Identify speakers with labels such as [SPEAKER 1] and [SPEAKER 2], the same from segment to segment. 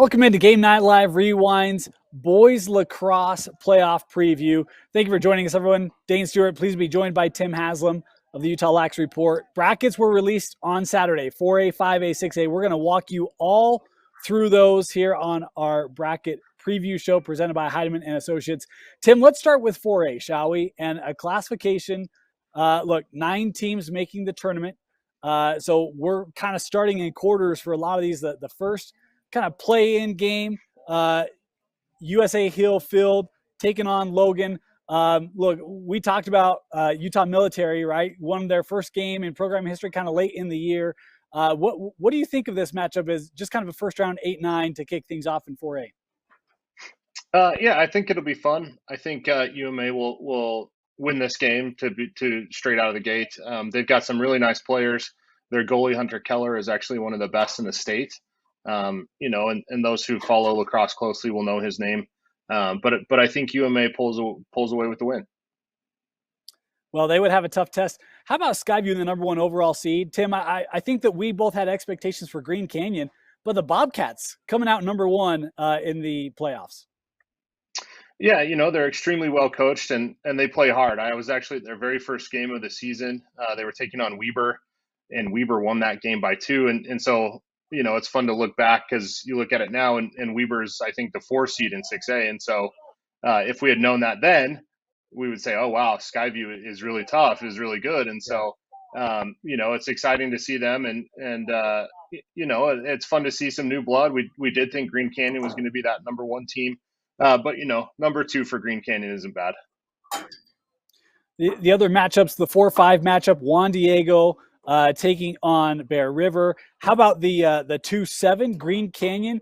[SPEAKER 1] Welcome into Game Night Live Rewinds Boys Lacrosse Playoff Preview. Thank you for joining us, everyone. Dane, Stewart, please be joined by Tim Haslem of the Utah Lax Report. Brackets were released on Saturday, 4A, 5A, 6A. We're going to walk you all through those here on our bracket preview show presented by Heidemann and Associates. Tim, let's start with 4A, shall we? And a classification. Look, 9 teams making the tournament. So we're kind of starting in quarters for a lot of these. The first kind of play-in game, USA Hill Field taking on Logan. Look, we talked about Utah Military, right? Won their first game in program history kind of late in the year. What do you think of this matchup as just kind of a first round 8-9 to kick things off in 4A?
[SPEAKER 2] Yeah, I think it'll be fun. I think UMA will win this game to straight out of the gate. They've got some really nice players. Their goalie, Hunter Keller, is actually one of the best in the state. And those who follow lacrosse closely will know his name. But I think UMA pulls away with the win.
[SPEAKER 1] Well, they would have a tough test. How about Skyview, the number 1 overall seed? Tim, I think that we both had expectations for Green Canyon, but the Bobcats coming out number 1 in the playoffs.
[SPEAKER 2] Yeah, they're extremely well coached and they play hard. I was actually at their very first game of the season. They were taking on Weber, and Weber won that game by 2. And so, it's fun to look back because you look at it now, and Weber's, I think, the 4 seed in 6A. And so if we had known that then, we would say, oh, wow, Skyview is really tough, is really good. And so, it's exciting to see them. And it's fun to see some new blood. We did think Green Canyon was going to be that number 1 team. But, number 2 for Green Canyon isn't bad.
[SPEAKER 1] The other matchups, the 4-5 matchup, Juan Diego taking on Bear River. How about the 2-7? Green Canyon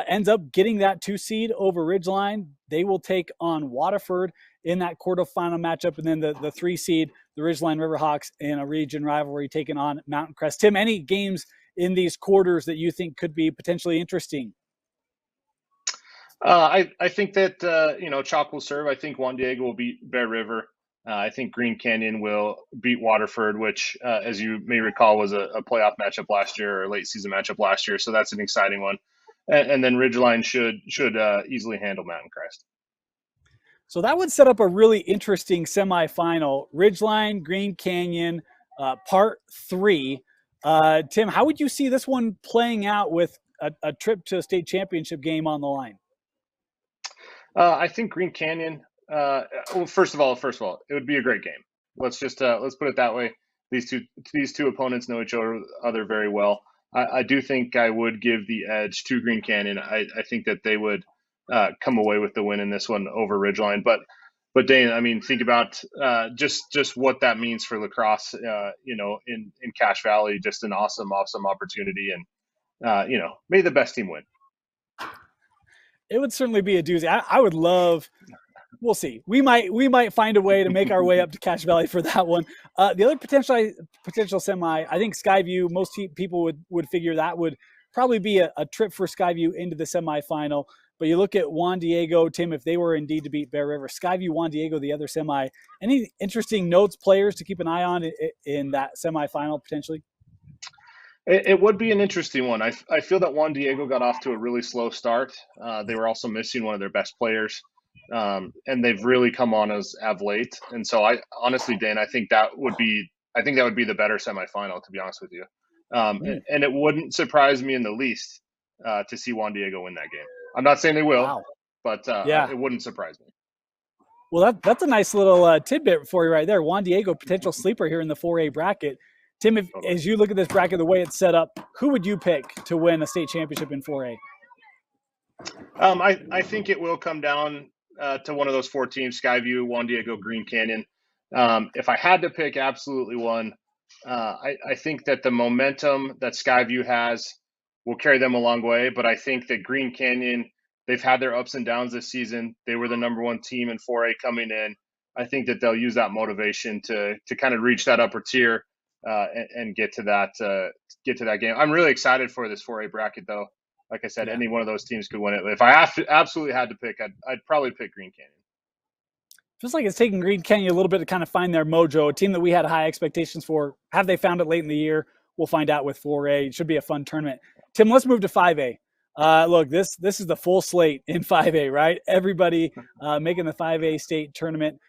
[SPEAKER 1] ends up getting that 2 seed over Ridgeline. They will take on Waterford in that quarterfinal matchup. And then the 3 seed, the Ridgeline Riverhawks, in a region rivalry taking on Mountain Crest. Tim, any games in these quarters that you think could be potentially interesting?
[SPEAKER 2] I think that, Chalk will serve. I think Juan Diego will beat Bear River. I think Green Canyon will beat Waterford, which, as you may recall, was a playoff matchup last year, or a late season matchup last year. So that's an exciting one. And then Ridgeline should easily handle Mountain Crest.
[SPEAKER 1] So that would set up a really interesting semifinal. Ridgeline, Green Canyon, part 3. Tim, how would you see this one playing out with a trip to a state championship game on the line?
[SPEAKER 2] I think Green Canyon. Well, first of all, it would be a great game. Let's put it that way. These two opponents know each other very well. I do think I would give the edge to Green Canyon. I think that they would come away with the win in this one over Ridgeline. But Dane, I mean, think about just what that means for lacrosse. In Cache Valley, just an awesome opportunity, and may the best team win.
[SPEAKER 1] It would certainly be a doozy. I would love. We'll see. We might find a way to make our way up to Cache Valley for that one. The other potential semi, I think Skyview. Most people would figure that would probably be a trip for Skyview into the semifinal. But you look at Juan Diego, Tim. If they were indeed to beat Bear River, Skyview, Juan Diego, the other semi. Any interesting notes, players to keep an eye on in that semifinal potentially?
[SPEAKER 2] It would be an interesting one. I feel that Juan Diego got off to a really slow start. They were also missing one of their best players, and they've really come on as of late. And so, honestly, Dane, I think that would be the better semifinal, to be honest with you. And it wouldn't surprise me in the least to see Juan Diego win that game. I'm not saying they will, but it wouldn't surprise me.
[SPEAKER 1] Well, that's a nice little tidbit for you right there. Juan Diego, potential sleeper here in the 4A bracket. Tim, as you look at this bracket, the way it's set up, who would you pick to win a state championship in 4A?
[SPEAKER 2] I think it will come down to one of those 4 teams: Skyview, Juan Diego, Green Canyon. If I had to pick absolutely one, I think that the momentum that Skyview has will carry them a long way. But I think that Green Canyon, they've had their ups and downs this season. They were the number 1 team in 4A coming in. I think that they'll use that motivation to kind of reach that upper tier. And get to that game. I'm really excited for this 4A bracket, though. Like I said, any one of those teams could win it. If I absolutely had to pick, I'd probably pick Green Canyon.
[SPEAKER 1] Feels like it's taking Green Canyon a little bit to kind of find their mojo. A team that we had high expectations for. Have they found it late in the year? We'll find out with 4A. It should be a fun tournament. Tim, let's move to 5A. Look, this is the full slate in 5A, right? Everybody making the 5A state tournament.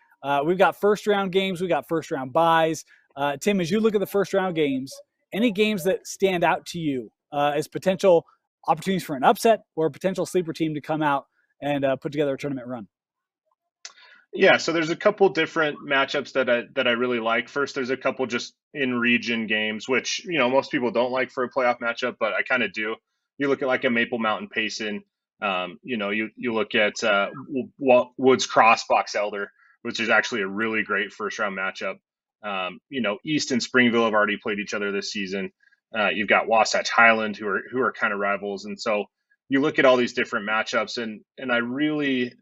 [SPEAKER 1] We've got first round games. We've got first round buys. Tim, as you look at the first round games, any games that stand out to you as potential opportunities for an upset or a potential sleeper team to come out and put together a tournament run?
[SPEAKER 2] Yeah, so there's a couple different matchups that I really like. First, there's a couple just in region games, which most people don't like for a playoff matchup, but I kind of do. You look at like a Maple Mountain Payson. You look at Woods Cross Box Elder, which is actually a really great first round matchup. East and Springville have already played each other this season. You've got Wasatch Highland, who are kind of rivals, and so you look at all these different matchups, and I really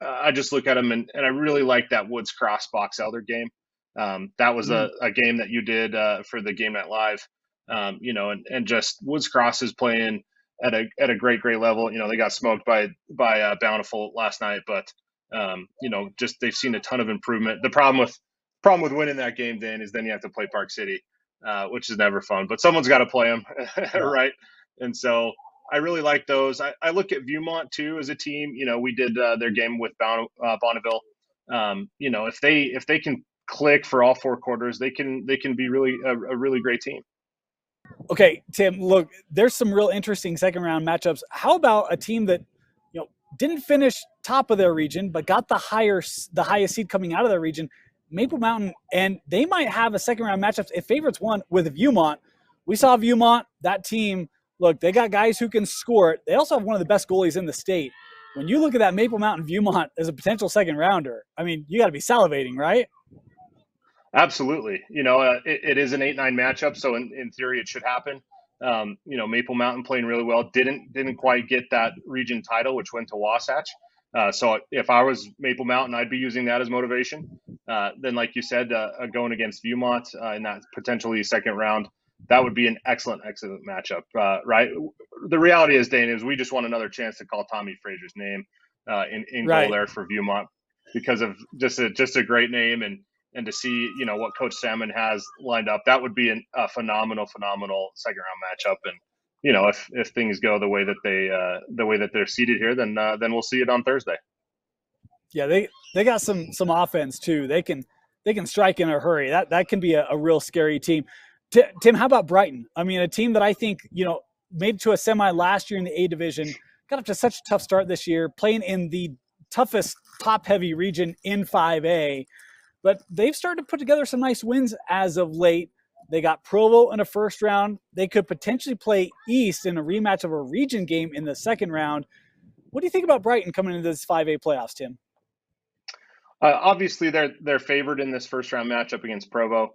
[SPEAKER 2] I just look at them and I really like that Woods Cross Box Elder game. That was a game that you did for the Game Night Live. And just Woods Cross is playing at a great level. They got smoked by Bountiful last night, but just they've seen a ton of improvement. The problem with winning that game, Dane, is then you have to play Park City, which is never fun. But someone's got to play them,
[SPEAKER 1] Yeah.
[SPEAKER 2] right? And so I really like those. I look at Viewmont too as a team. We did their game with Bonneville. If they can click for all four quarters, they can be really a really great team.
[SPEAKER 1] Okay, Tim, look, there's some real interesting second round matchups. How about a team that didn't finish top of their region but got the highest seed coming out of their region, Maple Mountain, and they might have a second round matchup if favorites won with Viewmont. We saw Viewmont, that team. Look, they got guys who can score it. They also have one of the best goalies in the state. When you look at that Maple Mountain Viewmont as a potential second rounder, I mean, you got to be salivating, right?
[SPEAKER 2] Absolutely. It is an 8-9 matchup, so in theory it should happen. Maple Mountain playing really well. Didn't quite get that region title, which went to Wasatch. So if I was Maple Mountain, I'd be using that as motivation. Then, like you said, going against Viewmont in that potentially second round, that would be an excellent matchup, right? The reality is, Dane, is we just want another chance to call Tommy Fraser's name in
[SPEAKER 1] Right.
[SPEAKER 2] goal there for Viewmont because of just a great name and to see what Coach Salmon has lined up. That would be a phenomenal second round matchup. And if things go the way that they're seated here, then we'll see it on Thursday.
[SPEAKER 1] Yeah, they got some offense too. They can strike in a hurry. That can be a real scary team. Tim, how about Brighton? I mean, a team that I think made it to a semi last year in the A division, got up to such a tough start this year, playing in the toughest top heavy region in 5A, but they've started to put together some nice wins as of late. They got Provo in a first round. They could potentially play East in a rematch of a region game in the second round. What do you think about Brighton coming into this 5A playoffs, Tim?
[SPEAKER 2] Obviously, they're favored in this first round matchup against Provo.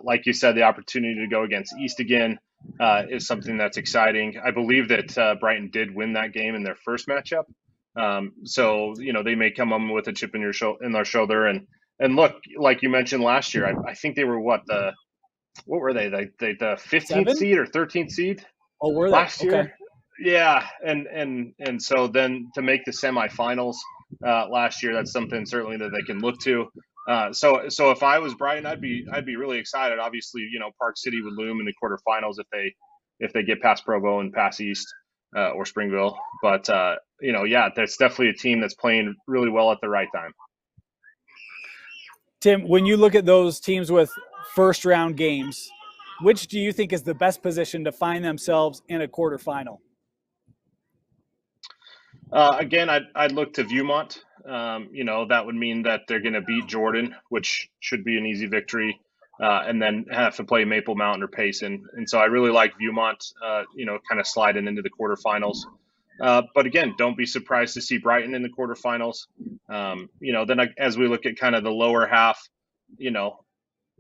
[SPEAKER 2] Like you said, the opportunity to go against East again is something that's exciting. I believe that Brighton did win that game in their first matchup, so they may come on with a chip in their shoulder. And look, like you mentioned last year, I think they were what were they? The 15th seed or 13th seed?
[SPEAKER 1] Oh, were they?
[SPEAKER 2] Last year?
[SPEAKER 1] Okay.
[SPEAKER 2] Yeah, and so then to make the semifinals last year, that's something certainly that they can look to. So if I was Brighton, I'd be really excited. Obviously, Park City would loom in the quarterfinals if they get past Provo and pass East or Springville. But yeah, that's definitely a team that's playing really well at the right time.
[SPEAKER 1] Tim, when you look at those teams with first round games, which do you think is the best position to find themselves in a quarterfinal?
[SPEAKER 2] Again, I'd look to Viewmont. That would mean that they're going to beat Jordan, which should be an easy victory, and then have to play Maple Mountain or Payson. And so I really like Viewmont, kind of sliding into the quarterfinals. But again, don't be surprised to see Brighton in the quarterfinals. Then as we look at kind of the lower half,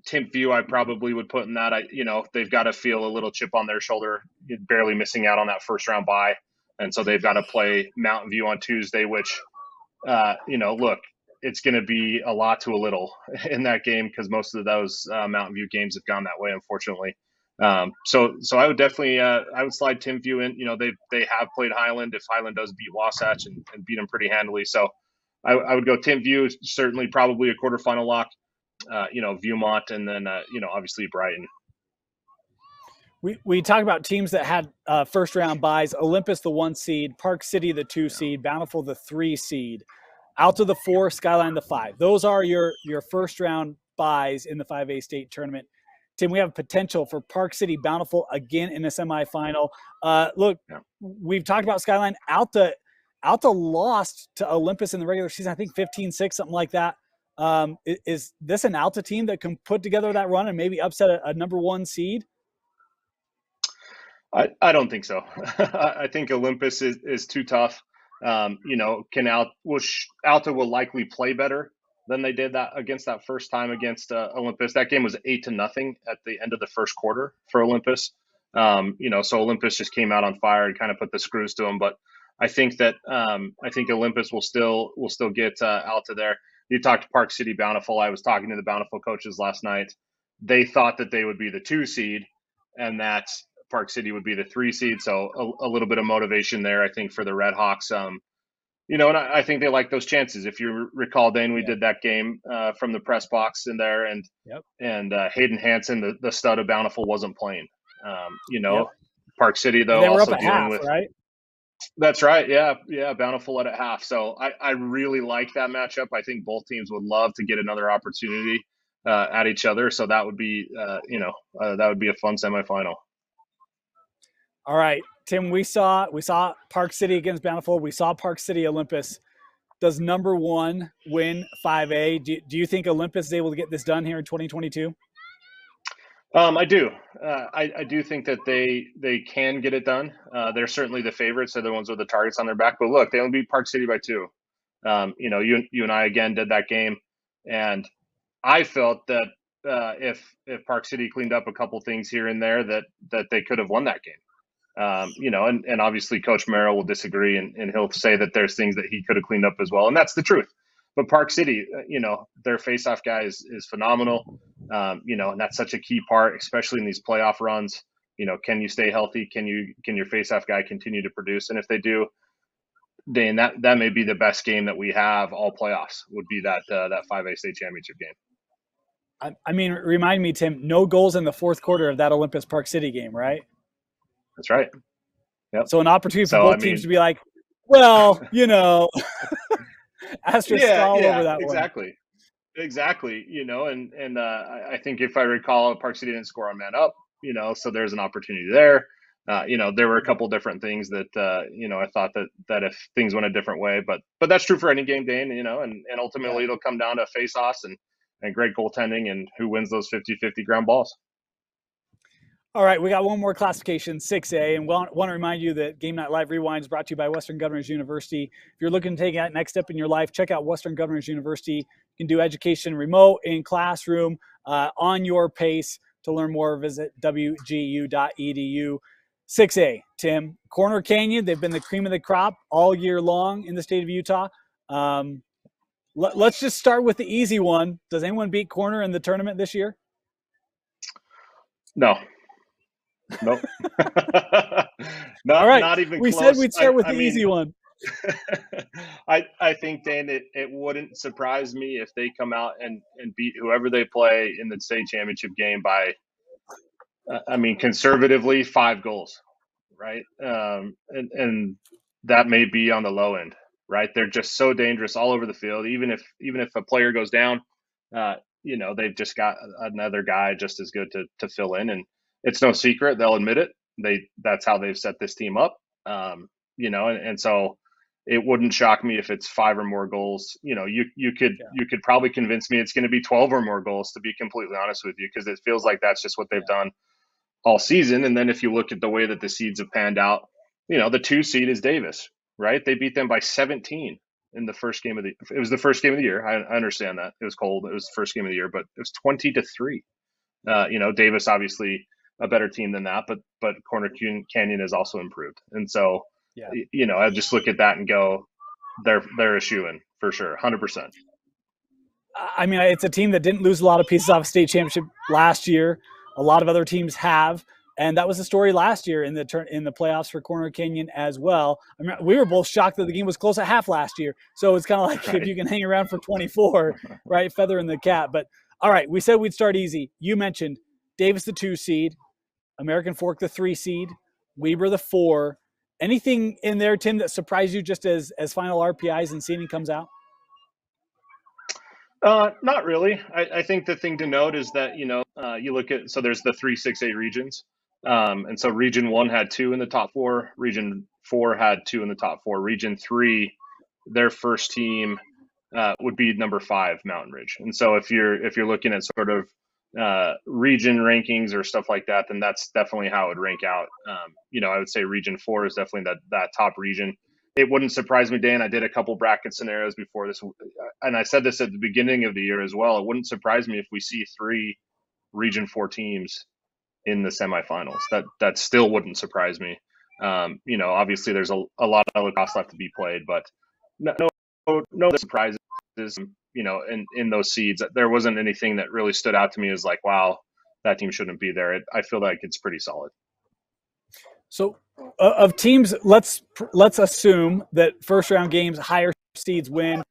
[SPEAKER 2] Timpview, I probably would put in that. They've got to feel a little chip on their shoulder, barely missing out on that first round bye. And so they've got to play Mountain View on Tuesday, which, look, it's going to be a lot to a little in that game because most of those Mountain View games have gone that way, unfortunately. So I would definitely I would slide Timpview in. They have played Highland if Highland does beat Wasatch and beat them pretty handily. So I would go Timpview, certainly probably a quarterfinal lock. Viewmont, and then obviously Brighton.
[SPEAKER 1] We talk about teams that had first round buys. Olympus the 1 seed, Park City the 2 seed, Bountiful the 3 seed, Alta the 4, Skyline the 5. Those are your first round buys in the 5A state tournament. Tim, we have potential for Park City Bountiful again in a semifinal. Look,
[SPEAKER 2] Yeah.
[SPEAKER 1] we've talked about Skyline. Alta lost to Olympus in the regular season, I think 15-6, something like that. Is this an Alta team that can put together that run and maybe upset a number 1 seed?
[SPEAKER 2] I don't think so. I think Olympus is too tough. Alta will likely play better than they did that against that first time against Olympus. That game was 8-0 at the end of the first quarter for Olympus. So Olympus just came out on fire and kind of put the screws to them. But I think Olympus will still get Alta there. You talked to Park City Bountiful. I was talking to the Bountiful coaches last night. They thought that they would be the 2 seed, and that Park City would be the 3 seed. So a little bit of motivation there, I think, for the Red Hawks. And I think they like those chances. If you recall, Dane, we did that game from the press box in there, and Hayden Hansen, the stud of Bountiful, wasn't playing. Park City, though,
[SPEAKER 1] they were
[SPEAKER 2] also
[SPEAKER 1] up at
[SPEAKER 2] dealing
[SPEAKER 1] half,
[SPEAKER 2] with.
[SPEAKER 1] Right?
[SPEAKER 2] That's right. Yeah. Bountiful led at half. So I really like that matchup. I think both teams would love to get another opportunity at each other. So that would be, that would be a fun semifinal.
[SPEAKER 1] All right, Tim, we saw Park City against Bountiful. We saw Park City Olympus. Does number 1 win 5A? Do you think Olympus is able to get this done here in 2022?
[SPEAKER 2] I do. I do think that they can get it done. They're certainly the favorites. They're the ones with the targets on their back. But look, they only beat Park City by 2. You and I again did that game, and I felt that if Park City cleaned up a couple things here and there, that they could have won that game. And obviously Coach Merrill will disagree, and he'll say that there's things that he could have cleaned up as well, and that's the truth. But Park City, their faceoff guy is phenomenal. And that's such a key part, especially in these playoff runs. Can you stay healthy? Can your faceoff guy continue to produce? And if they do, Dane, that may be the best game that we have all playoffs. Would be that 5A state championship game.
[SPEAKER 1] I mean, remind me, Tim, no goals in the fourth quarter of that Olympus Park City game, right?
[SPEAKER 2] That's right. Yep.
[SPEAKER 1] So an opportunity for both teams to be like, well, asterisk all over that
[SPEAKER 2] one. Exactly. And I think if I recall, Park City didn't score on man up, so there's an opportunity there. There were a couple different things that, I thought that if things went a different way, but that's true for any game, Dane, and ultimately it'll come down to face-offs and great goaltending and who wins those 50-50 ground balls.
[SPEAKER 1] All right, we got one more classification, 6A, and want to remind you that Game Night Live Rewind is brought to you by Western Governors University. If you're looking to take that next step in your life, check out Western Governors University. You can do education remote, in classroom, on your pace. To learn more, visit wgu.edu. 6A, Tim, Corner Canyon, they've been the cream of the crop all year long in the state of Utah. Let's just start with the easy one. Does anyone beat Corner in the tournament this year?
[SPEAKER 2] No. Nope.
[SPEAKER 1] All right.
[SPEAKER 2] Not even
[SPEAKER 1] we
[SPEAKER 2] close.
[SPEAKER 1] Said we'd start with the easy one.
[SPEAKER 2] I think, Dane, it wouldn't surprise me if they come out and beat whoever they play in the state championship game by, conservatively 5 goals, right? And that may be on the low end, right? They're just so dangerous all over the field. Even if a player goes down, they've just got another guy just as good to fill in. And it's no secret, they'll admit it. That's how they've set this team up. And so it wouldn't shock me if it's 5 or more goals. You could probably convince me it's going to be 12 or more goals, to be completely honest with you, because it feels like that's just what they've done all season. And then if you look at the way that the seeds have panned out, the 2 seed is Davis, right? They beat them by 17 in the first game it was the first game of the year. I understand that it was cold. It was the first game of the year, but it was 20-3. Davis obviously a better team than that, but Corner Canyon has also improved. And so, I just look at that and go, they're a shoo-in for sure. 100%.
[SPEAKER 1] It's a team that didn't lose a lot of pieces off state championship last year. A lot of other teams have. And that was the story last year in the playoffs for Corner Canyon as well. We were both shocked that the game was close at half last year. So it's kind of like, if you can hang around for 24, right, feather in the cap. But all right, we said we'd start easy. You mentioned Davis, the 2 seed. American Fork the 3 seed, Weber the 4. Anything in there, Tim, that surprised you just as final RPIs and seeding comes out?
[SPEAKER 2] Not really. I think the thing to note is that you look at, so there's the 3, 6, 8 regions, and so Region 1 had 2 in the top 4. Region 4 had 2 in the top 4. Region 3, their first team would be number 5, Mountain Ridge. And so if you're looking at sort of region rankings or stuff like that, then that's definitely how it would rank out. I would say Region 4 is definitely that top region. It wouldn't surprise me, Dan. I did a couple bracket scenarios before this, and I said this at the beginning of the year as well. It wouldn't surprise me if we see 3 Region 4 teams in the semifinals. That still wouldn't surprise me. Obviously there's a lot of lacrosse left to be played, but no surprises. In those seeds, there wasn't anything that really stood out to me as like, wow, that team shouldn't be there. I feel like it's pretty solid.
[SPEAKER 1] So, of teams, let's assume that first round games, higher seeds win.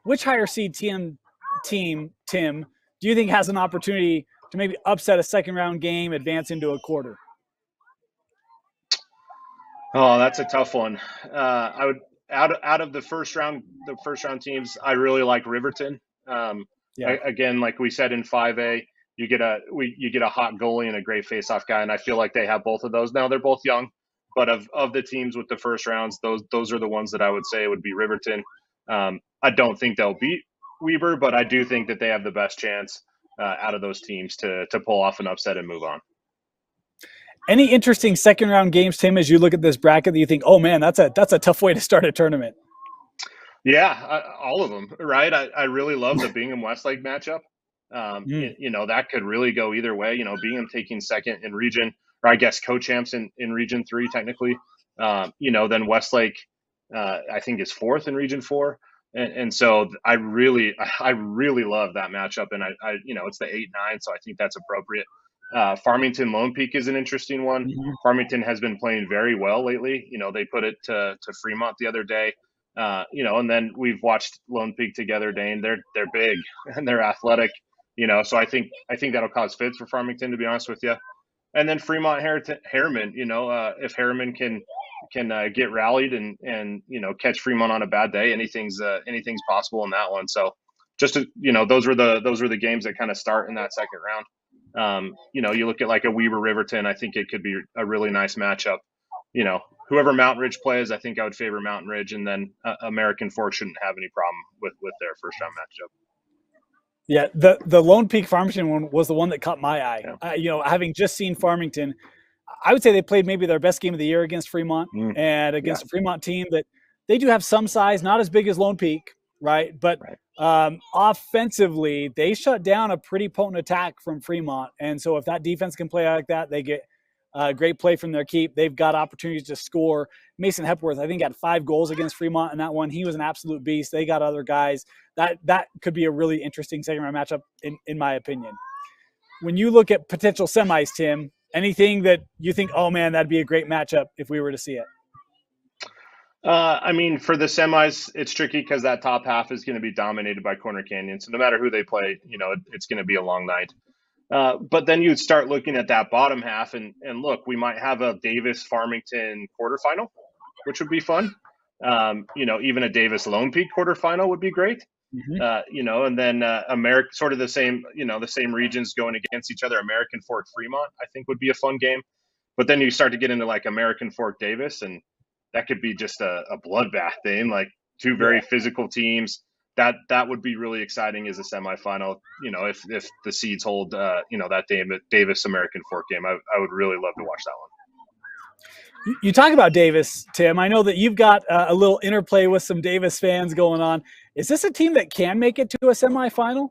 [SPEAKER 1] Which higher seed team, Tim, do you think has an opportunity to maybe upset a second round game, advance into a quarter?
[SPEAKER 2] Oh, that's a tough one. I would out of the first round teams, I really like Riverton. Again, like we said in 5A, you get a hot goalie and a great faceoff guy, and I feel like they have both of those. Now they're both young, but of the teams with the first rounds, those are the ones that I would say would be Riverton. I don't think they'll beat Weber, but I do think that they have the best chance out of those teams to pull off an upset and move on.
[SPEAKER 1] Any interesting second round games, Tim, as you look at this bracket that you think, oh man, that's a tough way to start a tournament?
[SPEAKER 2] Yeah, all of them, right? I really love the Bingham Westlake matchup. That could really go either way. Bingham taking second in region, or I guess co-champs in Region 3 technically. Then Westlake, I think, is fourth in Region 4, and so I really love that matchup. And I it's the 8-9, so I think that's appropriate. Farmington Lone Peak is an interesting one. Mm-hmm. Farmington has been playing very well lately. They put it to Fremont the other day. And then we've watched Lone Peak together, Dane. They're big and they're athletic. So I think that'll cause fits for Farmington, to be honest with you. And then Fremont Harriman. If Harriman can get rallied and catch Fremont on a bad day, anything's possible in that one. So just those were the games that kind of start in that second round. You look at like a Weber Riverton, I think it could be a really nice matchup. Whoever Mountain Ridge plays, I think I would favor Mountain Ridge, and then American Fork shouldn't have any problem with their first round matchup.
[SPEAKER 1] Yeah, the Lone Peak Farmington one was the one that caught my eye. Yeah. Having just seen Farmington, I would say they played maybe their best game of the year against Fremont and against a Fremont team that they do have some size, not as big as Lone Peak, right? But offensively, they shut down a pretty potent attack from Fremont. And so if that defense can play like that, they get great play from their keep. They've got opportunities to score. Mason Hepworth, I think, had 5 goals against Fremont in that one. He was an absolute beast. They got other guys. That could be a really interesting second-round matchup, in my opinion. When you look at potential semis, Tim, anything that you think, oh, man, that'd be a great matchup if we were to see it?
[SPEAKER 2] For the semis, it's tricky because that top half is going to be dominated by Corner Canyon. So no matter who they play, it's going to be a long night. But then you'd start looking at that bottom half, and look, we might have a Davis-Farmington quarterfinal, which would be fun. Even a Davis-Lone Peak quarterfinal would be great. Mm-hmm. And then sort of the same regions going against each other. American Fork Fremont, I think, would be a fun game. But then you start to get into like American Fork Davis, and that could be just a bloodbath thing, like two very physical teams. That would be really exciting as a semifinal. If the seeds hold, that Davis American Fork game, I would really love to watch that one.
[SPEAKER 1] You talk about Davis, Tim. I know that you've got a little interplay with some Davis fans going on. Is this a team that can make it to a semifinal?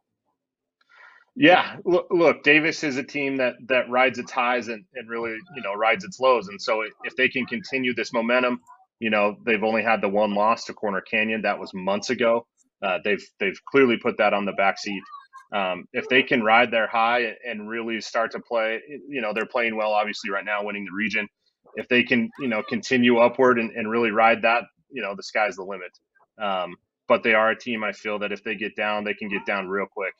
[SPEAKER 2] Yeah, look, Davis is a team that rides its highs and really, rides its lows. And so if they can continue this momentum, they've only had the one loss to Corner Canyon. That was months ago. They've clearly put that on the back seat. If they can ride their high and really start to play, they're playing well, obviously right now, winning the region. If they can, continue upward and really ride that, the sky's the limit. But they are a team, I feel, that if they get down, they can get down real quick.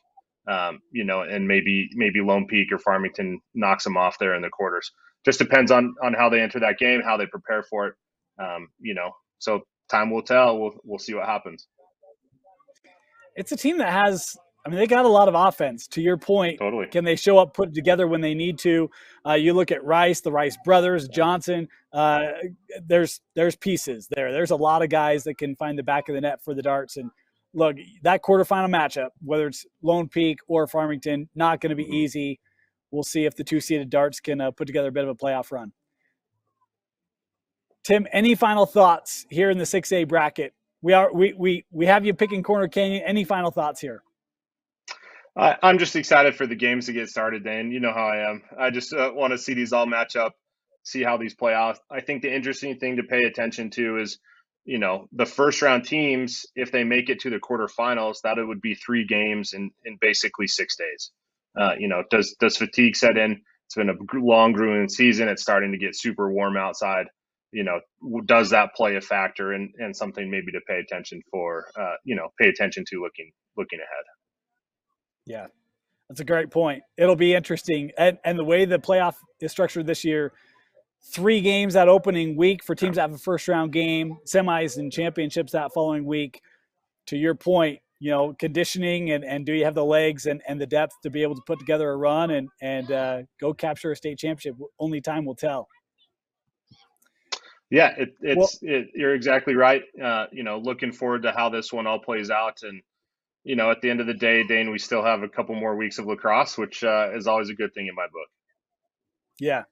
[SPEAKER 2] and maybe Lone Peak or Farmington knocks them off there in the quarters. Just depends on how they enter that game, how they prepare for it. So time will tell. We'll see what happens.
[SPEAKER 1] It's a team that has, they got a lot of offense. To your point,
[SPEAKER 2] Totally.
[SPEAKER 1] Can they show up, put it together when they need to? You look at Rice, the Rice brothers, Johnson. There's pieces there. There's a lot of guys that can find the back of the net for the Darts. And look, that quarterfinal matchup, whether it's Lone Peak or Farmington, not going to be easy. We'll see if the two-seeded Darts can put together a bit of a playoff run. Tim, any final thoughts here in the 6A bracket? We have you picking Corner Canyon. Any final thoughts here?
[SPEAKER 2] I'm just excited for the games to get started, Dane. You know how I am. I just want to see these all match up, see how these play out. I think the interesting thing to pay attention to is, the first round teams, if they make it to the quarterfinals, that it would be 3 games in basically 6 days. Does fatigue set in? It's been a long, grueling season. It's starting to get super warm outside. Does that play a factor and something maybe to pay attention to looking ahead?
[SPEAKER 1] Yeah, that's a great point. It'll be interesting. And the way the playoff is structured this year, 3 games that opening week for teams that have a first round game, semis and championships that following week. To your point, conditioning and do you have the legs and the depth to be able to put together a run and go capture a state championship? Only time will tell.
[SPEAKER 2] Yeah, you're exactly right. Looking forward to how this one all plays out. And, at the end of the day, Dane, we still have a couple more weeks of lacrosse, which is always a good thing in my book.
[SPEAKER 1] Yeah.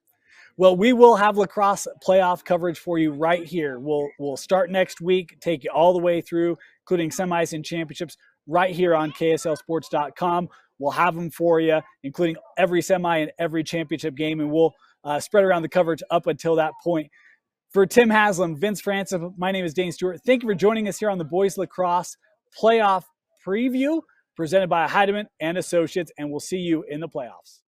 [SPEAKER 1] Well, we will have lacrosse playoff coverage for you right here. We'll start next week, take you all the way through, including semis and championships, right here on KSLSports.com. We'll have them for you, including every semi and every championship game, and we'll spread around the coverage up until that point. For Tim Haslem, Vince Francis, my name is Dane Stewart. Thank you for joining us here on the Boys Lacrosse Playoff Preview, presented by Heidemann and Associates, and we'll see you in the playoffs.